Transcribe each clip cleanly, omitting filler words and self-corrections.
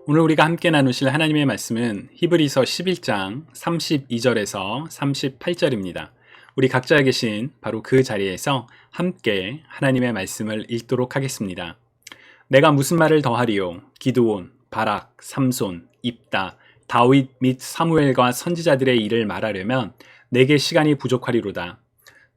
오늘 우리가 함께 나누실 하나님의 말씀은 히브리서 11장 32절에서 38절입니다. 우리 각자 계신 바로 그 자리에서 함께 하나님의 말씀을 읽도록 하겠습니다. 내가 무슨 말을 더하리요? 기드온, 바락, 삼손, 입다, 다윗 및 사무엘과 선지자들의 일을 말하려면 내게 시간이 부족하리로다.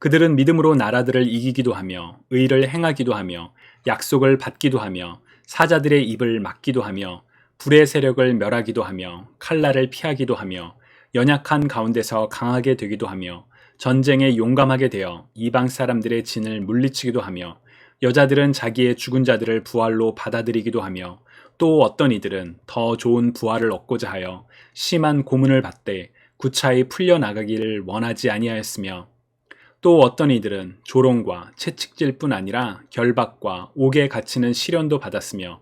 그들은 믿음으로 나라들을 이기기도 하며 의를 행하기도 하며 약속을 받기도 하며 사자들의 입을 막기도 하며 불의 세력을 멸하기도 하며 칼날을 피하기도 하며 연약한 가운데서 강하게 되기도 하며 전쟁에 용감하게 되어 이방 사람들의 진을 물리치기도 하며 여자들은 자기의 죽은 자들을 부활로 받아들이기도 하며 또 어떤 이들은 더 좋은 부활을 얻고자 하여 심한 고문을 받되 구차히 풀려나가기를 원하지 아니하였으며 또 어떤 이들은 조롱과 채찍질 뿐 아니라 결박과 옥에 갇히는 시련도 받았으며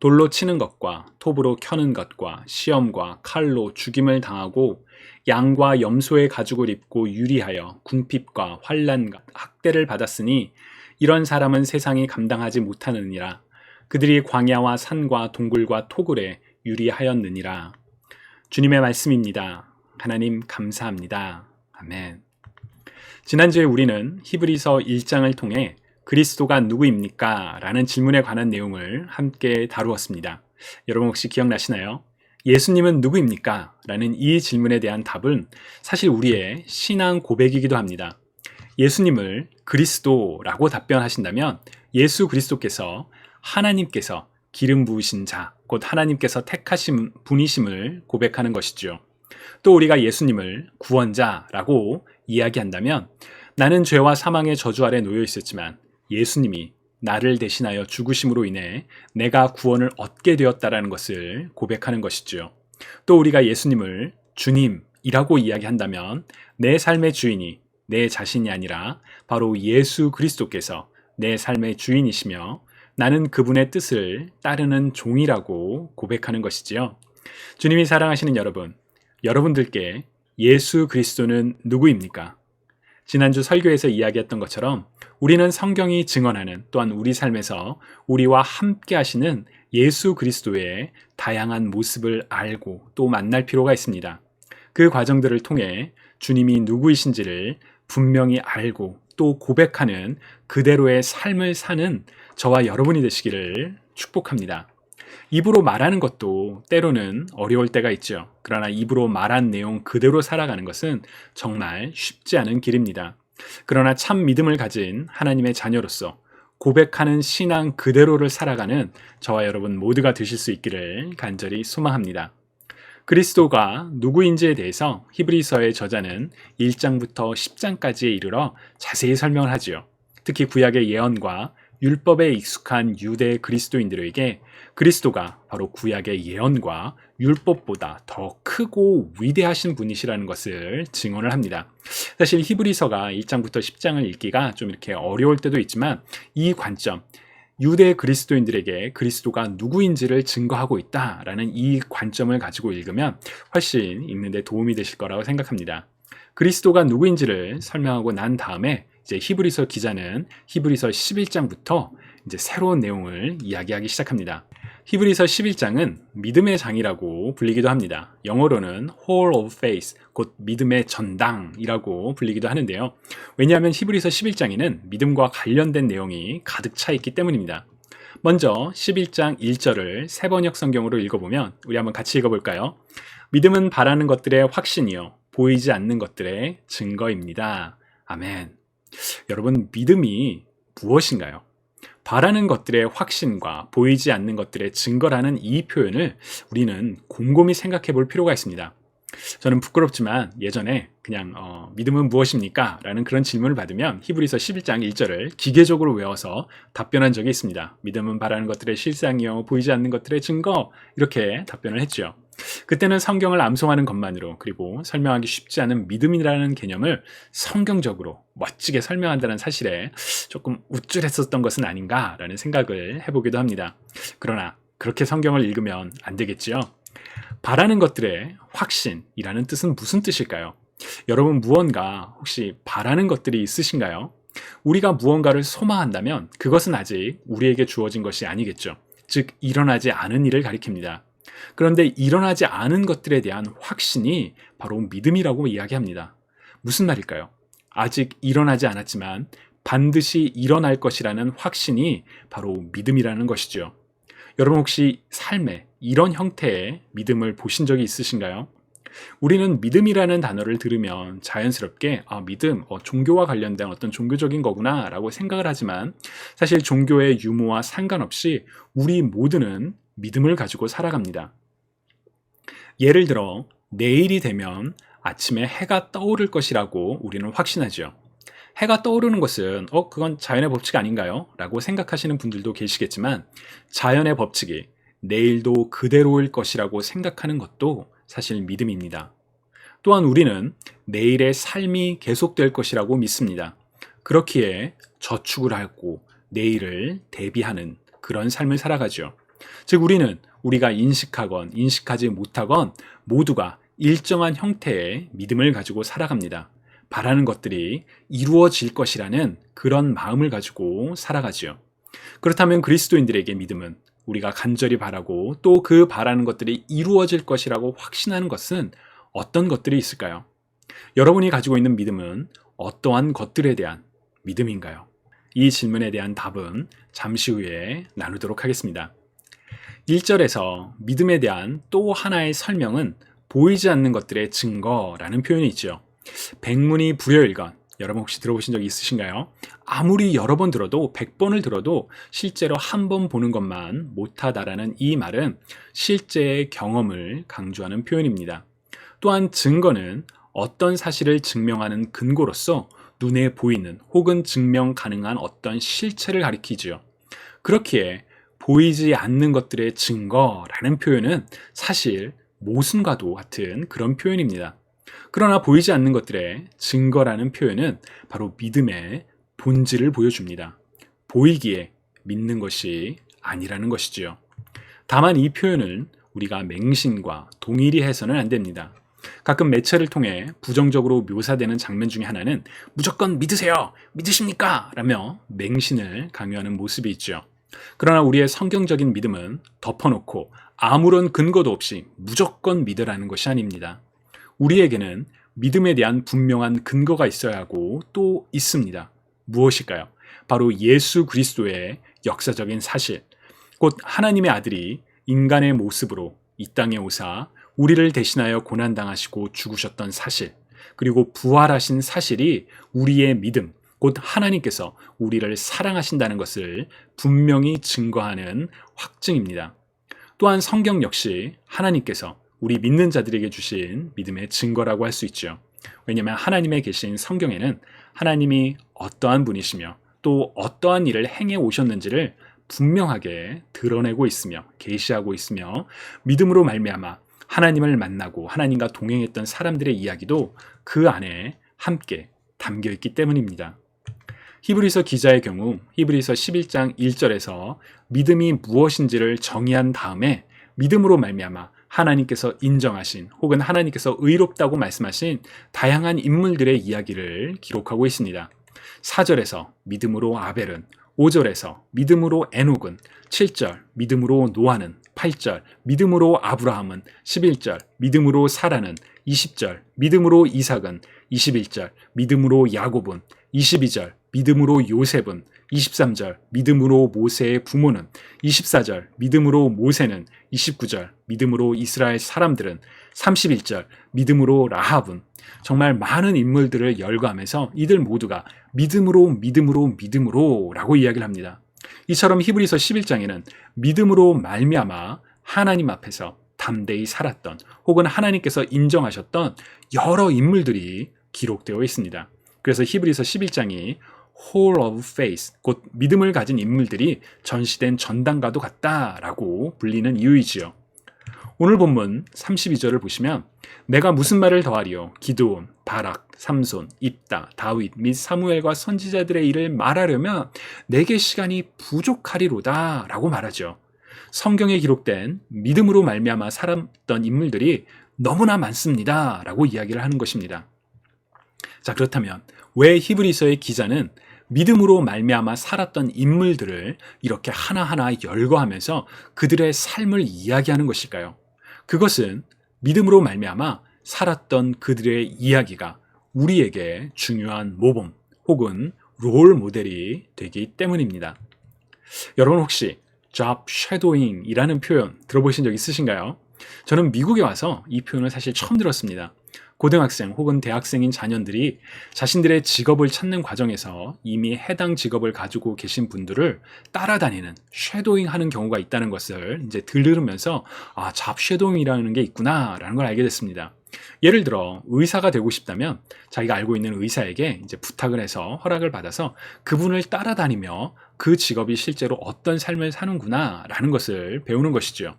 돌로 치는 것과 톱으로 켜는 것과 시험과 칼로 죽임을 당하고 양과 염소의 가죽을 입고 유리하여 궁핍과 환난과 학대를 받았으니 이런 사람은 세상이 감당하지 못하느니라. 그들이 광야와 산과 동굴과 토굴에 유리하였느니라. 주님의 말씀입니다. 하나님 감사합니다. 아멘. 지난주에 우리는 히브리서 1장을 통해 그리스도가 누구입니까? 라는 질문에 관한 내용을 함께 다루었습니다. 여러분 혹시 기억나시나요? 예수님은 누구입니까? 라는 이 질문에 대한 답은 사실 우리의 신앙 고백이기도 합니다. 예수님을 그리스도라고 답변하신다면 예수 그리스도께서 하나님께서 기름 부으신 자, 곧 하나님께서 택하신 분이심을 고백하는 것이죠. 또 우리가 예수님을 구원자라고 이야기한다면 나는 죄와 사망의 저주 아래 놓여 있었지만 예수님이 나를 대신하여 죽으심으로 인해 내가 구원을 얻게 되었다라는 것을 고백하는 것이죠. 또 우리가 예수님을 주님이라고 이야기한다면 내 삶의 주인이 내 자신이 아니라 바로 예수 그리스도께서 내 삶의 주인이시며 나는 그분의 뜻을 따르는 종이라고 고백하는 것이지요. 주님이 사랑하시는 여러분, 여러분들께 예수 그리스도는 누구입니까? 지난주 설교에서 이야기했던 것처럼 우리는 성경이 증언하는 또한 우리 삶에서 우리와 함께 하시는 예수 그리스도의 다양한 모습을 알고 또 만날 필요가 있습니다. 그 과정들을 통해 주님이 누구이신지를 분명히 알고 또 고백하는 그대로의 삶을 사는 저와 여러분이 되시기를 축복합니다. 입으로 말하는 것도 때로는 어려울 때가 있죠. 그러나 입으로 말한 내용 그대로 살아가는 것은 정말 쉽지 않은 길입니다. 그러나 참 믿음을 가진 하나님의 자녀로서 고백하는 신앙 그대로를 살아가는 저와 여러분 모두가 되실 수 있기를 간절히 소망합니다. 그리스도가 누구인지에 대해서 히브리서의 저자는 1장부터 10장까지에 이르러 자세히 설명을 하지요. 특히 구약의 예언과 율법에 익숙한 유대 그리스도인들에게 그리스도가 바로 구약의 예언과 율법보다 더 크고 위대하신 분이시라는 것을 증언을 합니다. 사실 히브리서가 1장부터 10장을 읽기가 좀 이렇게 어려울 때도 있지만 이 관점, 유대 그리스도인들에게 그리스도가 누구인지를 증거하고 있다라는 이 관점을 가지고 읽으면 훨씬 읽는데 도움이 되실 거라고 생각합니다. 그리스도가 누구인지를 설명하고 난 다음에 이제 히브리서 기자는 히브리서 11장부터 이제 새로운 내용을 이야기하기 시작합니다. 히브리서 11장은 믿음의 장이라고 불리기도 합니다. 영어로는 Hall of Faith, 곧 믿음의 전당이라고 불리기도 하는데요. 왜냐하면 히브리서 11장에는 믿음과 관련된 내용이 가득 차 있기 때문입니다. 먼저 11장 1절을 세번역 성경으로 읽어보면 우리 한번 같이 읽어볼까요? 믿음은 바라는 것들의 확신이요 보이지 않는 것들의 증거입니다. 아멘. 여러분, 믿음이 무엇인가요? 바라는 것들의 확신과 보이지 않는 것들의 증거라는 이 표현을 우리는 곰곰이 생각해 볼 필요가 있습니다. 저는 부끄럽지만 예전에 그냥 믿음은 무엇입니까? 라는 그런 질문을 받으면 히브리서 11장 1절을 기계적으로 외워서 답변한 적이 있습니다. 믿음은 바라는 것들의 실상이요 보이지 않는 것들의 증거, 이렇게 답변을 했죠. 그때는 성경을 암송하는 것만으로 그리고 설명하기 쉽지 않은 믿음이라는 개념을 성경적으로 멋지게 설명한다는 사실에 조금 우쭐했었던 것은 아닌가라는 생각을 해보기도 합니다. 그러나 그렇게 성경을 읽으면 안 되겠지요. 바라는 것들의 확신이라는 뜻은 무슨 뜻일까요? 여러분 무언가 혹시 바라는 것들이 있으신가요? 우리가 무언가를 소망한다면 그것은 아직 우리에게 주어진 것이 아니겠죠. 즉 일어나지 않은 일을 가리킵니다. 그런데 일어나지 않은 것들에 대한 확신이 바로 믿음이라고 이야기합니다. 무슨 말일까요? 아직 일어나지 않았지만 반드시 일어날 것이라는 확신이 바로 믿음이라는 것이죠. 여러분 혹시 삶에 이런 형태의 믿음을 보신 적이 있으신가요? 우리는 믿음이라는 단어를 들으면 자연스럽게 믿음, 종교와 관련된 어떤 종교적인 거구나 라고 생각을 하지만 사실 종교의 유무와 상관없이 우리 모두는 믿음을 가지고 살아갑니다. 예를 들어 내일이 되면 아침에 해가 떠오를 것이라고 우리는 확신하죠. 해가 떠오르는 것은 그건 자연의 법칙 아닌가요? 라고 생각하시는 분들도 계시겠지만 자연의 법칙이 내일도 그대로일 것이라고 생각하는 것도 사실 믿음입니다. 또한 우리는 내일의 삶이 계속될 것이라고 믿습니다. 그렇기에 저축을 하고 내일을 대비하는 그런 삶을 살아가죠. 즉 우리는 우리가 인식하건 인식하지 못하건 모두가 일정한 형태의 믿음을 가지고 살아갑니다. 바라는 것들이 이루어질 것이라는 그런 마음을 가지고 살아가지요. 그렇다면 그리스도인들에게 믿음은 우리가 간절히 바라고 또 그 바라는 것들이 이루어질 것이라고 확신하는 것은 어떤 것들이 있을까요? 여러분이 가지고 있는 믿음은 어떠한 것들에 대한 믿음인가요? 이 질문에 대한 답은 잠시 후에 나누도록 하겠습니다. 1절에서 믿음에 대한 또 하나의 설명은 보이지 않는 것들의 증거라는 표현이 있죠. 백문이 불여일견, 여러분 혹시 들어보신 적 있으신가요? 아무리 여러 번 들어도 100번을 들어도 실제로 한 번 보는 것만 못하다라는 이 말은 실제의 경험을 강조하는 표현입니다. 또한 증거는 어떤 사실을 증명하는 근거로서 눈에 보이는 혹은 증명 가능한 어떤 실체를 가리키지요. 그렇기에 보이지 않는 것들의 증거라는 표현은 사실 모순과도 같은 그런 표현입니다. 그러나 보이지 않는 것들의 증거라는 표현은 바로 믿음의 본질을 보여줍니다. 보이기에 믿는 것이 아니라는 것이지요. 다만 이 표현을 우리가 맹신과 동일히 해서는 안 됩니다. 가끔 매체를 통해 부정적으로 묘사되는 장면 중에 하나는 무조건 믿으세요! 믿으십니까? 라며 맹신을 강요하는 모습이 있죠. 그러나 우리의 성경적인 믿음은 덮어놓고 아무런 근거도 없이 무조건 믿으라는 것이 아닙니다. 우리에게는 믿음에 대한 분명한 근거가 있어야 하고 또 있습니다. 무엇일까요? 바로 예수 그리스도의 역사적인 사실, 곧 하나님의 아들이 인간의 모습으로 이 땅에 오사 우리를 대신하여 고난당하시고 죽으셨던 사실, 그리고 부활하신 사실이 우리의 믿음, 곧 하나님께서 우리를 사랑하신다는 것을 분명히 증거하는 확증입니다. 또한 성경 역시 하나님께서 우리 믿는 자들에게 주신 믿음의 증거라고 할 수 있죠. 왜냐하면 하나님의 계신 성경에는 하나님이 어떠한 분이시며 또 어떠한 일을 행해 오셨는지를 분명하게 드러내고 있으며 계시하고 있으며 믿음으로 말미암아 하나님을 만나고 하나님과 동행했던 사람들의 이야기도 그 안에 함께 담겨 있기 때문입니다. 히브리서 기자의 경우 히브리서 11장 1절에서 믿음이 무엇인지를 정의한 다음에 믿음으로 말미암아 하나님께서 인정하신 혹은 하나님께서 의롭다고 말씀하신 다양한 인물들의 이야기를 기록하고 있습니다. 4절에서 믿음으로 아벨은, 5절에서 믿음으로 에녹은, 7절 믿음으로 노아는, 8절 믿음으로 아브라함은, 11절 믿음으로 사라는, 20절 믿음으로 이삭은, 21절 믿음으로 야곱은, 22절 믿음으로 요셉은, 23절 믿음으로 모세의 부모는, 24절 믿음으로 모세는, 29절 믿음으로 이스라엘 사람들은, 31절 믿음으로 라합은, 정말 많은 인물들을 열거하면서 이들 모두가 믿음으로 라고 이야기를 합니다. 이처럼 히브리서 11장에는 믿음으로 말미암아 하나님 앞에서 담대히 살았던 혹은 하나님께서 인정하셨던 여러 인물들이 기록되어 있습니다. 그래서 히브리서 11장이 Hall of Faith, 곧 믿음을 가진 인물들이 전시된 전당과도 같다라고 불리는 이유이지요. 오늘 본문 32절을 보시면 내가 무슨 말을 더하리요? 기드온, 바락, 삼손, 입다, 다윗 및 사무엘과 선지자들의 일을 말하려면 내게 시간이 부족하리로다 라고 말하죠. 성경에 기록된 믿음으로 말미암아 살았던 인물들이 너무나 많습니다 라고 이야기를 하는 것입니다. 자, 그렇다면 왜 히브리서의 기자는 믿음으로 말미암아 살았던 인물들을 이렇게 하나하나 열거하면서 그들의 삶을 이야기하는 것일까요? 그것은 믿음으로 말미암아 살았던 그들의 이야기가 우리에게 중요한 모범 혹은 롤 모델이 되기 때문입니다. 여러분 혹시 job shadowing이라는 표현 들어보신 적 있으신가요? 저는 미국에 와서 이 표현을 사실 처음 들었습니다. 고등학생 혹은 대학생인 자녀들이 자신들의 직업을 찾는 과정에서 이미 해당 직업을 가지고 계신 분들을 따라다니는 쉐도잉 하는 경우가 있다는 것을 이제 들으면서 잡 쉐도잉이라는 게 있구나라는 걸 알게 됐습니다. 예를 들어 의사가 되고 싶다면 자기가 알고 있는 의사에게 이제 부탁을 해서 허락을 받아서 그분을 따라다니며 그 직업이 실제로 어떤 삶을 사는구나 라는 것을 배우는 것이죠.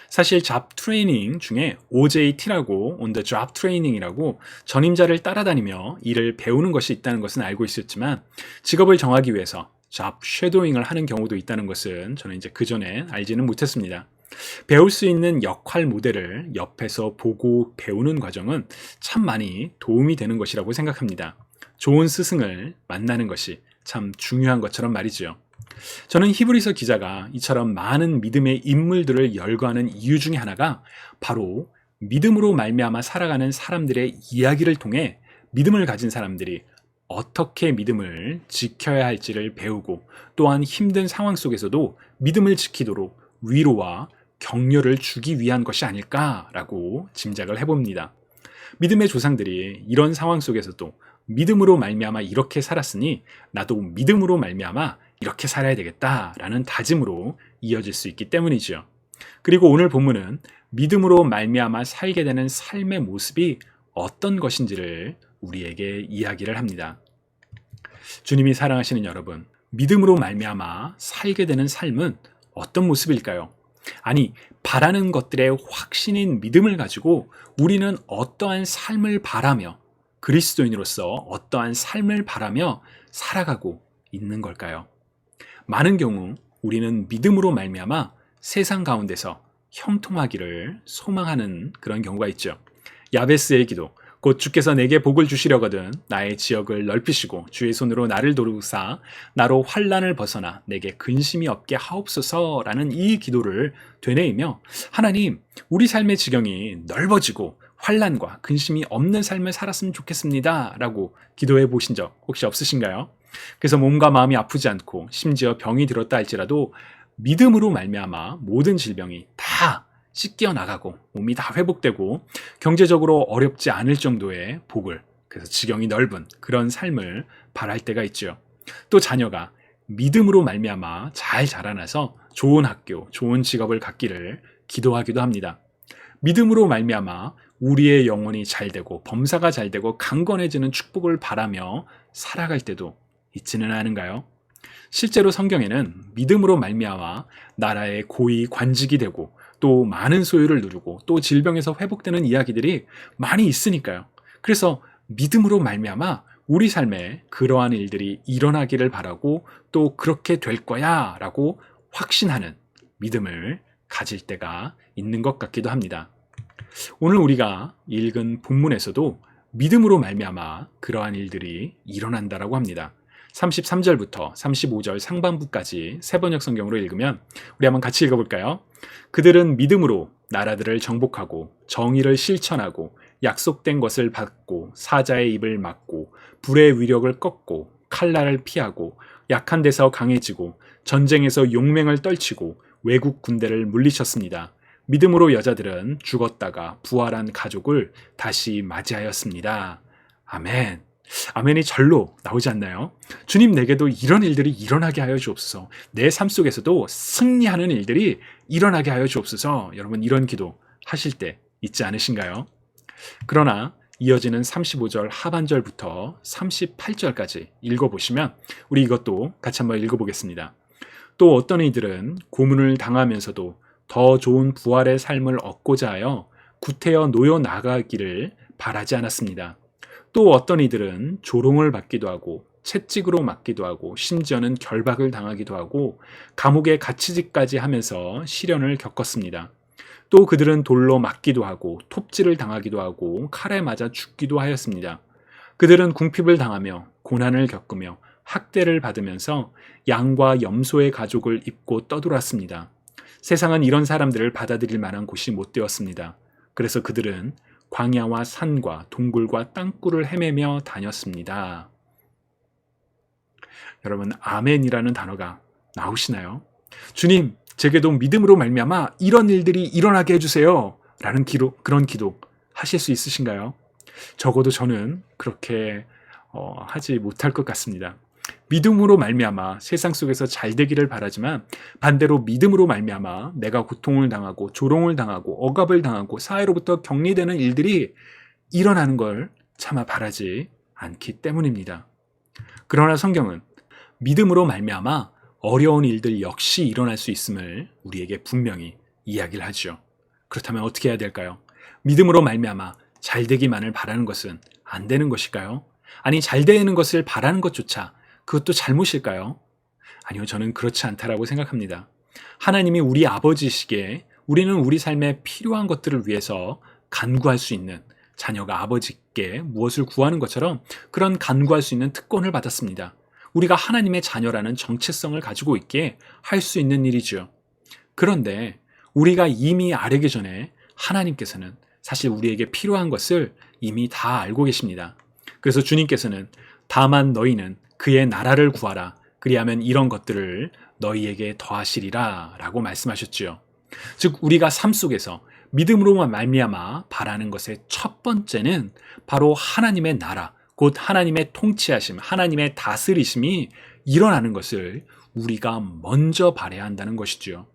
사실 잡 트레이닝 중에 OJT라고 On the Job Training이라고 전임자를 따라다니며 일을 배우는 것이 있다는 것은 알고 있었지만 직업을 정하기 위해서 잡 쉐도잉을 하는 경우도 있다는 것은 저는 이제 그전에 알지는 못했습니다. 배울 수 있는 역할 모델을 옆에서 보고 배우는 과정은 참 많이 도움이 되는 것이라고 생각합니다. 좋은 스승을 만나는 것이 참 중요한 것처럼 말이죠. 저는 히브리서 기자가 이처럼 많은 믿음의 인물들을 열거하는 이유 중에 하나가 바로 믿음으로 말미암아 살아가는 사람들의 이야기를 통해 믿음을 가진 사람들이 어떻게 믿음을 지켜야 할지를 배우고 또한 힘든 상황 속에서도 믿음을 지키도록 위로와 격려를 주기 위한 것이 아닐까라고 짐작을 해봅니다. 믿음의 조상들이 이런 상황 속에서도 믿음으로 말미암아 이렇게 살았으니 나도 믿음으로 말미암아 이렇게 살아야 되겠다라는 다짐으로 이어질 수 있기 때문이죠. 그리고 오늘 본문은 믿음으로 말미암아 살게 되는 삶의 모습이 어떤 것인지를 우리에게 이야기를 합니다. 주님이 사랑하시는 여러분, 믿음으로 말미암아 살게 되는 삶은 어떤 모습일까요? 아니, 바라는 것들의 확신인 믿음을 가지고 우리는 어떠한 삶을 바라며 그리스도인으로서 어떠한 삶을 바라며 살아가고 있는 걸까요? 많은 경우 우리는 믿음으로 말미암아 세상 가운데서 형통하기를 소망하는 그런 경우가 있죠. 야베스의 기도, 곧 주께서 내게 복을 주시려거든 나의 지역을 넓히시고 주의 손으로 나를 도우사 나로 환난을 벗어나 내게 근심이 없게 하옵소서라는 이 기도를 되뇌이며 하나님, 우리 삶의 지경이 넓어지고 환난과 근심이 없는 삶을 살았으면 좋겠습니다 라고 기도해 보신 적 혹시 없으신가요? 그래서 몸과 마음이 아프지 않고 심지어 병이 들었다 할지라도 믿음으로 말미암아 모든 질병이 다 씻겨 나가고 몸이 다 회복되고 경제적으로 어렵지 않을 정도의 복을, 그래서 지경이 넓은 그런 삶을 바랄 때가 있죠. 또 자녀가 믿음으로 말미암아 잘 자라나서 좋은 학교, 좋은 직업을 갖기를 기도하기도 합니다. 믿음으로 말미암아 우리의 영혼이 잘 되고 범사가 잘 되고 강건해지는 축복을 바라며 살아갈 때도 있지는 않은가요? 실제로 성경에는 믿음으로 말미암아 나라의 고위 관직이 되고 또 많은 소유를 누리고 또 질병에서 회복되는 이야기들이 많이 있으니까요. 그래서 믿음으로 말미암아 우리 삶에 그러한 일들이 일어나기를 바라고 또 그렇게 될 거야 라고 확신하는 믿음을 가질 때가 있는 것 같기도 합니다. 오늘 우리가 읽은 본문에서도 믿음으로 말미암아 그러한 일들이 일어난다라고 합니다. 33절부터 35절 상반부까지 세번역 성경으로 읽으면 우리 한번 같이 읽어볼까요? 그들은 믿음으로 나라들을 정복하고 정의를 실천하고 약속된 것을 받고 사자의 입을 막고 불의 위력을 꺾고 칼날을 피하고 약한 데서 강해지고 전쟁에서 용맹을 떨치고 외국 군대를 물리쳤습니다. 믿음으로 여자들은 죽었다가 부활한 가족을 다시 맞이하였습니다. 아멘. 아멘이 절로 나오지 않나요? 주님, 내게도 이런 일들이 일어나게 하여 주옵소서. 내 삶 속에서도 승리하는 일들이 일어나게 하여 주옵소서. 여러분, 이런 기도 하실 때 있지 않으신가요? 그러나 이어지는 35절 하반절부터 38절까지 읽어보시면 우리 이것도 같이 한번 읽어보겠습니다. 또 어떤 이들은 고문을 당하면서도 더 좋은 부활의 삶을 얻고자 하여 구태여 놓여 나가기를 바라지 않았습니다. 또 어떤 이들은 조롱을 받기도 하고 채찍으로 맞기도 하고 심지어는 결박을 당하기도 하고 감옥에 갇히기까지 하면서 시련을 겪었습니다. 또 그들은 돌로 맞기도 하고 톱질을 당하기도 하고 칼에 맞아 죽기도 하였습니다. 그들은 궁핍을 당하며 고난을 겪으며 학대를 받으면서 양과 염소의 가죽을 입고 떠돌았습니다. 세상은 이런 사람들을 받아들일 만한 곳이 못 되었습니다. 그래서 그들은 광야와 산과 동굴과 땅굴을 헤매며 다녔습니다. 여러분, 아멘이라는 단어가 나오시나요? 주님, 제게도 믿음으로 말미암아 이런 일들이 일어나게 해주세요. 라는 그런 기도 하실 수 있으신가요? 적어도 저는 그렇게 하지 못할 것 같습니다. 믿음으로 말미암아 세상 속에서 잘 되기를 바라지만 반대로 믿음으로 말미암아 내가 고통을 당하고 조롱을 당하고 억압을 당하고 사회로부터 격리되는 일들이 일어나는 걸 차마 바라지 않기 때문입니다. 그러나 성경은 믿음으로 말미암아 어려운 일들 역시 일어날 수 있음을 우리에게 분명히 이야기를 하죠. 그렇다면 어떻게 해야 될까요? 믿음으로 말미암아 잘 되기만을 바라는 것은 안 되는 것일까요? 아니, 잘 되는 것을 바라는 것조차 그것도 잘못일까요? 아니요, 저는 그렇지 않다라고 생각합니다. 하나님이 우리 아버지시기에 우리는 우리 삶에 필요한 것들을 위해서 간구할 수 있는, 자녀가 아버지께 무엇을 구하는 것처럼 그런 간구할 수 있는 특권을 받았습니다. 우리가 하나님의 자녀라는 정체성을 가지고 있기에 할 수 있는 일이죠. 그런데 우리가 이미 아뢰기 전에 하나님께서는 사실 우리에게 필요한 것을 이미 다 알고 계십니다. 그래서 주님께서는 다만 너희는 그의 나라를 구하라. 그리하면 이런 것들을 너희에게 더하시리라 라고 말씀하셨지요. 즉 우리가 삶 속에서 믿음으로만 말미암아 바라는 것의 첫 번째는 바로 하나님의 나라, 곧 하나님의 통치하심, 하나님의 다스리심이 일어나는 것을 우리가 먼저 바라야 한다는 것이지요.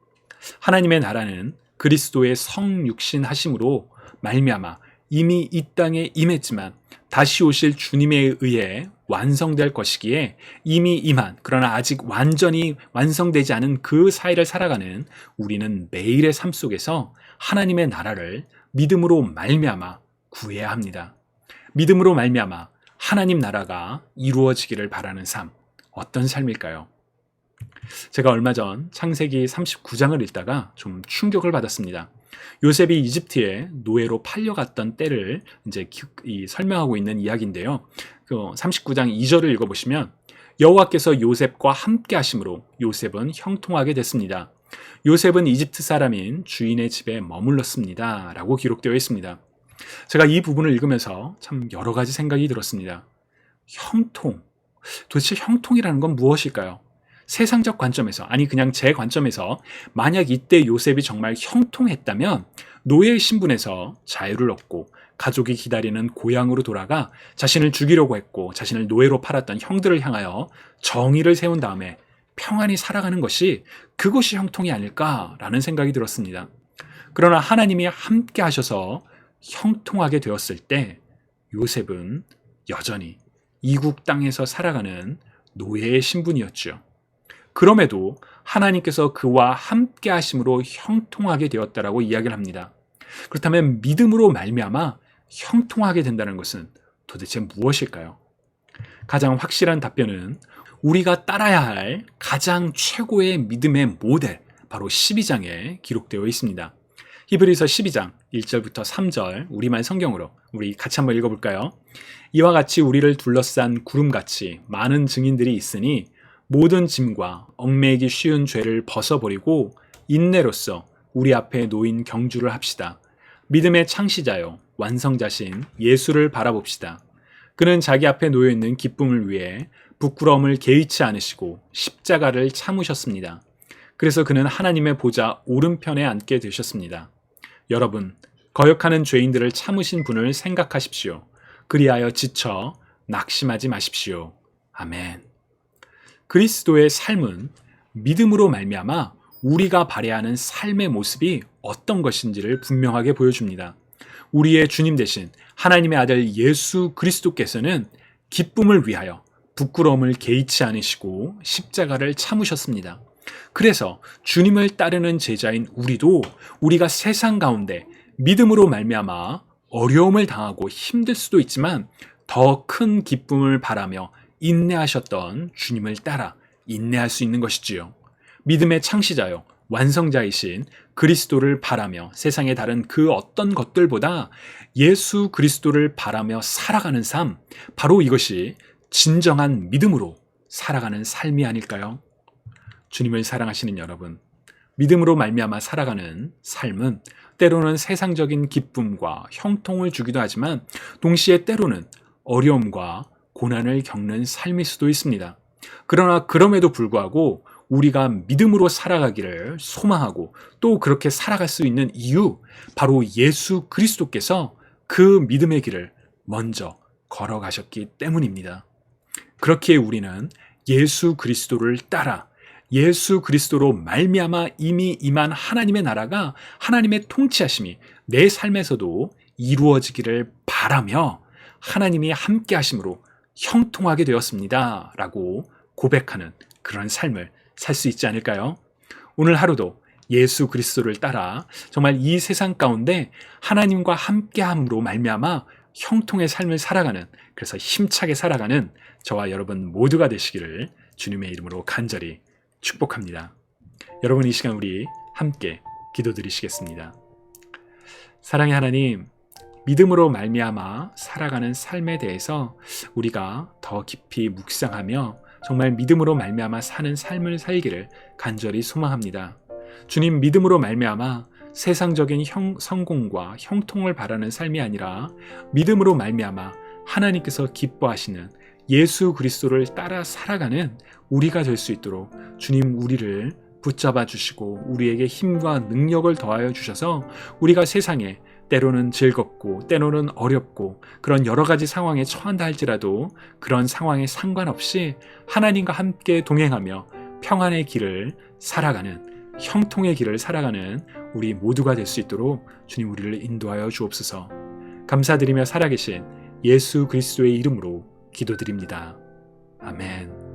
하나님의 나라는 그리스도의 성육신 하심으로 말미암아 이미 이 땅에 임했지만 다시 오실 주님에 의해 완성될 것이기에 이미 임한, 그러나 아직 완전히 완성되지 않은 그 사이를 살아가는 우리는 매일의 삶 속에서 하나님의 나라를 믿음으로 말미암아 구해야 합니다. 믿음으로 말미암아 하나님 나라가 이루어지기를 바라는 삶, 어떤 삶일까요? 제가 얼마 전 창세기 39장을 읽다가 좀 충격을 받았습니다. 요셉이 이집트에 노예로 팔려갔던 때를 이제 설명하고 있는 이야기인데요. 그 39장 2절을 읽어보시면 여호와께서 요셉과 함께 하심으로 요셉은 형통하게 됐습니다. 요셉은 이집트 사람인 주인의 집에 머물렀습니다. 라고 기록되어 있습니다. 제가 이 부분을 읽으면서 참 여러 가지 생각이 들었습니다. 형통, 도대체 형통이라는 건 무엇일까요? 세상적 관점에서, 아니 그냥 제 관점에서 만약 이때 요셉이 정말 형통했다면 노예의 신분에서 자유를 얻고 가족이 기다리는 고향으로 돌아가 자신을 죽이려고 했고 자신을 노예로 팔았던 형들을 향하여 정의를 세운 다음에 평안히 살아가는 것이 그것이 형통이 아닐까라는 생각이 들었습니다. 그러나 하나님이 함께 하셔서 형통하게 되었을 때 요셉은 여전히 이국 땅에서 살아가는 노예의 신분이었죠. 그럼에도 하나님께서 그와 함께 하심으로 형통하게 되었다라고 이야기를 합니다. 그렇다면 믿음으로 말미암아 형통하게 된다는 것은 도대체 무엇일까요? 가장 확실한 답변은 우리가 따라야 할 가장 최고의 믿음의 모델, 바로 12장에 기록되어 있습니다. 히브리서 12장 1절부터 3절 우리말 성경으로 우리 같이 한번 읽어볼까요? 이와 같이 우리를 둘러싼 구름같이 많은 증인들이 있으니 모든 짐과 얽매이기 쉬운 죄를 벗어버리고 인내로써 우리 앞에 놓인 경주를 합시다. 믿음의 창시자요 완성자신 예수를 바라봅시다. 그는 자기 앞에 놓여있는 기쁨을 위해 부끄러움을 개의치 않으시고 십자가를 참으셨습니다. 그래서 그는 하나님의 보좌 오른편에 앉게 되셨습니다. 여러분, 거역하는 죄인들을 참으신 분을 생각하십시오. 그리하여 지쳐 낙심하지 마십시오. 아멘. 그리스도의 삶은 믿음으로 말미암아 우리가 발휘하는 삶의 모습이 어떤 것인지를 분명하게 보여줍니다. 우리의 주님 대신 하나님의 아들 예수 그리스도께서는 기쁨을 위하여 부끄러움을 개의치 않으시고 십자가를 참으셨습니다. 그래서 주님을 따르는 제자인 우리도 우리가 세상 가운데 믿음으로 말미암아 어려움을 당하고 힘들 수도 있지만 더 큰 기쁨을 바라며 인내하셨던 주님을 따라 인내할 수 있는 것이지요. 믿음의 창시자요 완성자이신 그리스도를 바라며 세상의 다른 그 어떤 것들보다 예수 그리스도를 바라며 살아가는 삶, 바로 이것이 진정한 믿음으로 살아가는 삶이 아닐까요? 주님을 사랑하시는 여러분, 믿음으로 말미암아 살아가는 삶은 때로는 세상적인 기쁨과 형통을 주기도 하지만 동시에 때로는 어려움과 고난을 겪는 삶일 수도 있습니다. 그러나 그럼에도 불구하고 우리가 믿음으로 살아가기를 소망하고 또 그렇게 살아갈 수 있는 이유, 바로 예수 그리스도께서 그 믿음의 길을 먼저 걸어가셨기 때문입니다. 그렇기에 우리는 예수 그리스도를 따라 예수 그리스도로 말미암아 이미 임한 하나님의 나라가, 하나님의 통치하심이 내 삶에서도 이루어지기를 바라며 하나님이 함께 하심으로 형통하게 되었습니다 라고 고백하는 그런 삶을 살 수 있지 않을까요? 오늘 하루도 예수 그리스도를 따라 정말 이 세상 가운데 하나님과 함께함으로 말미암아 형통의 삶을 살아가는, 그래서 힘차게 살아가는 저와 여러분 모두가 되시기를 주님의 이름으로 간절히 축복합니다. 여러분, 이 시간 우리 함께 기도드리시겠습니다. 사랑의 하나님, 믿음으로 말미암아 살아가는 삶에 대해서 우리가 더 깊이 묵상하며 정말 믿음으로 말미암아 사는 삶을 살기를 간절히 소망합니다. 주님, 믿음으로 말미암아 세상적인 성공과 형통을 바라는 삶이 아니라 믿음으로 말미암아 하나님께서 기뻐하시는 예수 그리스도를 따라 살아가는 우리가 될 수 있도록 주님, 우리를 붙잡아 주시고 우리에게 힘과 능력을 더하여 주셔서 우리가 세상에 때로는 즐겁고 때로는 어렵고 그런 여러 가지 상황에 처한다 할지라도 그런 상황에 상관없이 하나님과 함께 동행하며 평안의 길을 살아가는, 형통의 길을 살아가는 우리 모두가 될 수 있도록 주님, 우리를 인도하여 주옵소서. 감사드리며 살아계신 예수 그리스도의 이름으로 기도드립니다. 아멘.